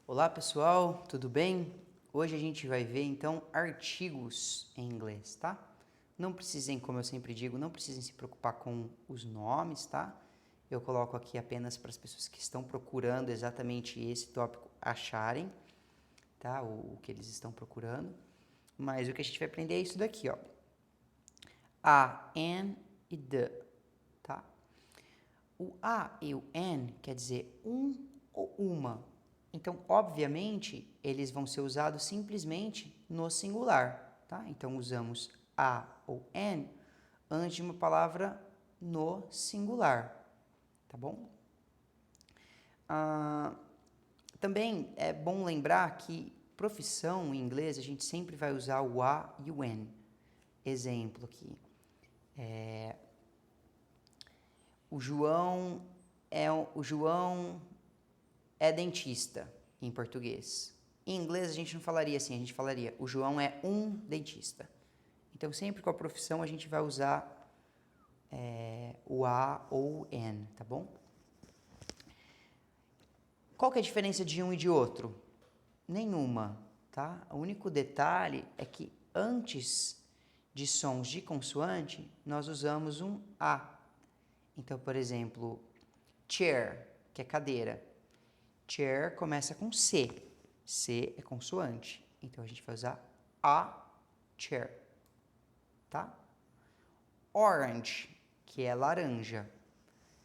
Olá pessoal, tudo bem? Hoje a gente vai ver então artigos em inglês, tá? Não precisem, como eu sempre digo, não precisem se preocupar com os nomes, tá? Eu coloco aqui apenas para as pessoas que estão procurando exatamente esse tópico acharem, tá? O que eles estão procurando. Mas o que a gente vai aprender é isso daqui, ó. A, an e the, tá? O a e o an quer dizer um ou uma. Então, obviamente, eles vão ser usados simplesmente no singular, tá? Então, usamos a ou an antes de uma palavra no singular, tá bom? Também é bom lembrar que profissão em inglês a gente sempre vai usar o a e o an. Exemplo aqui. O João é dentista em português. Em inglês a gente não falaria assim, a gente falaria o João é um dentista. Então sempre com a profissão a gente vai usar o a ou o an, tá bom? Qual que é a diferença de um e de outro? Nenhuma, tá? O único detalhe é que antes de sons de consoante nós usamos um a. Então, por exemplo, chair, que é cadeira. Chair começa com C. C é consoante. Então, a gente vai usar a chair. Tá? Orange, que é laranja.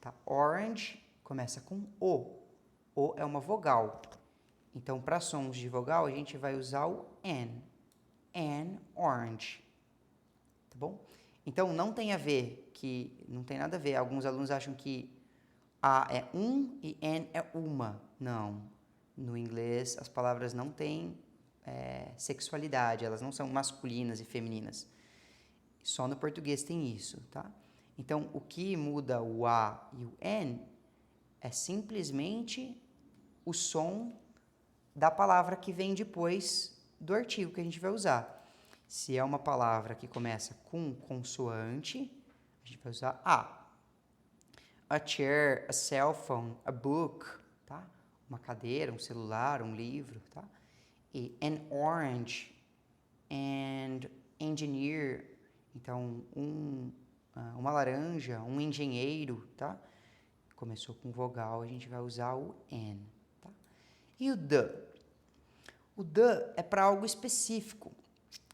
Tá? Orange começa com O. O é uma vogal. Então, para sons de vogal, a gente vai usar o N. An orange. Tá bom? Então, não tem nada a ver. Alguns alunos acham que a é um e an é uma. Não. No inglês, as palavras não têm sexualidade, elas não são masculinas e femininas. Só no português tem isso, tá? Então, o que muda o a e o n é simplesmente o som da palavra que vem depois do artigo que a gente vai usar. Se é uma palavra que começa com consoante, a gente vai usar a. A chair, a cell phone, a book, tá? Uma cadeira, um celular, um livro, tá? E an orange, and engineer, então uma laranja, um engenheiro, tá? Começou com vogal, a gente vai usar o n, tá? E o the? O the é para algo específico,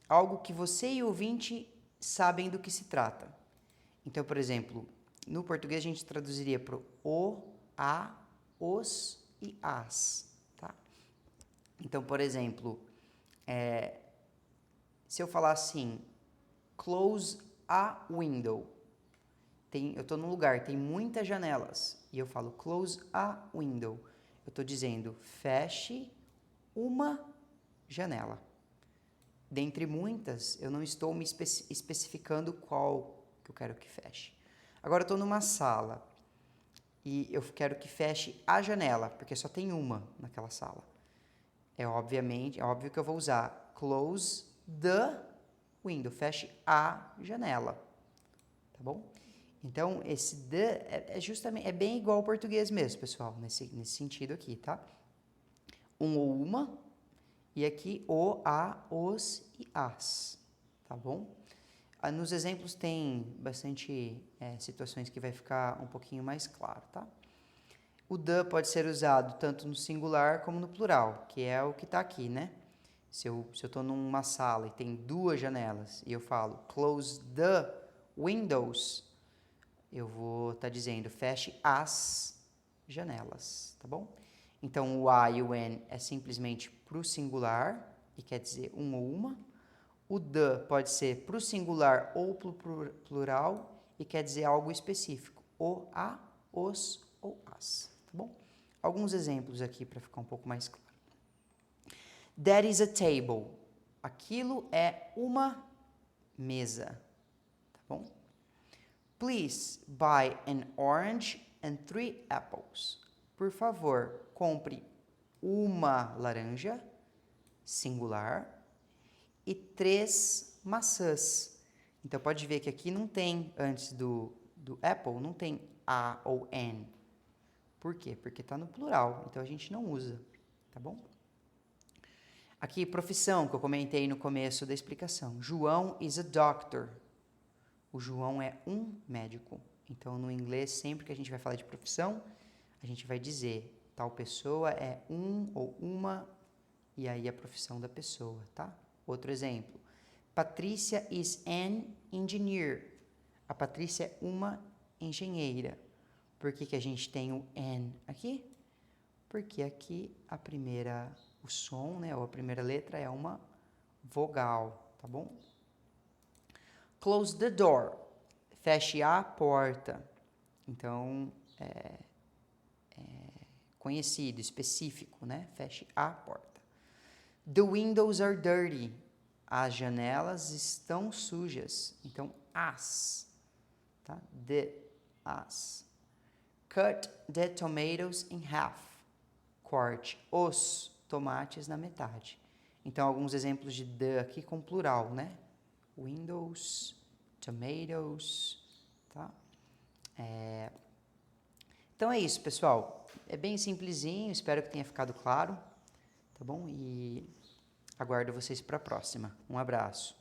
algo que você e o ouvinte sabem do que se trata. Então, por exemplo, no português a gente traduziria para o, a, os e as, tá? Então, por exemplo, se eu falar assim, close a window, eu estou num lugar, tem muitas janelas, e eu falo close a window, eu estou dizendo feche uma janela. Dentre muitas, eu não estou me especificando qual que eu quero que feche. Agora eu estou numa sala e eu quero que feche a janela, porque só tem uma naquela sala. É óbvio que eu vou usar close the window, feche a janela, tá bom? Então, esse the é bem igual ao português mesmo, pessoal, nesse sentido aqui, tá? Um ou uma, e aqui o, a, os e as, tá bom? Nos exemplos tem bastante situações que vai ficar um pouquinho mais claro, tá? O the pode ser usado tanto no singular como no plural, que é o que está aqui, né? Se eu estou numa sala e tem duas janelas e eu falo close the windows, eu vou estar dizendo feche as janelas, tá bom? Então, o a e o n é simplesmente para o singular, e quer dizer um ou uma. O the pode ser para o singular ou para o plural, e quer dizer algo específico. O, a, os ou as, tá bom? Alguns exemplos aqui para ficar um pouco mais claro. That is a table. Aquilo é uma mesa, tá bom? Please buy an orange and 3 apples. Por favor, compre uma laranja, singular, e 3 maçãs. Então, pode ver que aqui não tem, antes do apple, não tem a ou an. Por quê? Porque está no plural, então a gente não usa, tá bom? Aqui, profissão, que eu comentei no começo da explicação. João is a doctor. O João é um médico. Então, no inglês, sempre que a gente vai falar de profissão, a gente vai dizer tal pessoa é um ou uma, e aí a profissão da pessoa, tá? Outro exemplo. Patrícia is an engineer. A Patrícia é uma engenheira. Por que a gente tem o an aqui? Porque aqui o som, né, ou a primeira letra é uma vogal, tá bom? Close the door. Feche a porta. Então, conhecido, específico, né? Feche a porta. The windows are dirty. As janelas estão sujas. Então, as. Tá? As. Cut the tomatoes in half. Corte os tomates na metade. Então, alguns exemplos de the aqui com plural, né? Windows, tomatoes, tá? Então é isso, pessoal. É bem simplesinho, espero que tenha ficado claro, tá bom? E aguardo vocês para a próxima. Um abraço.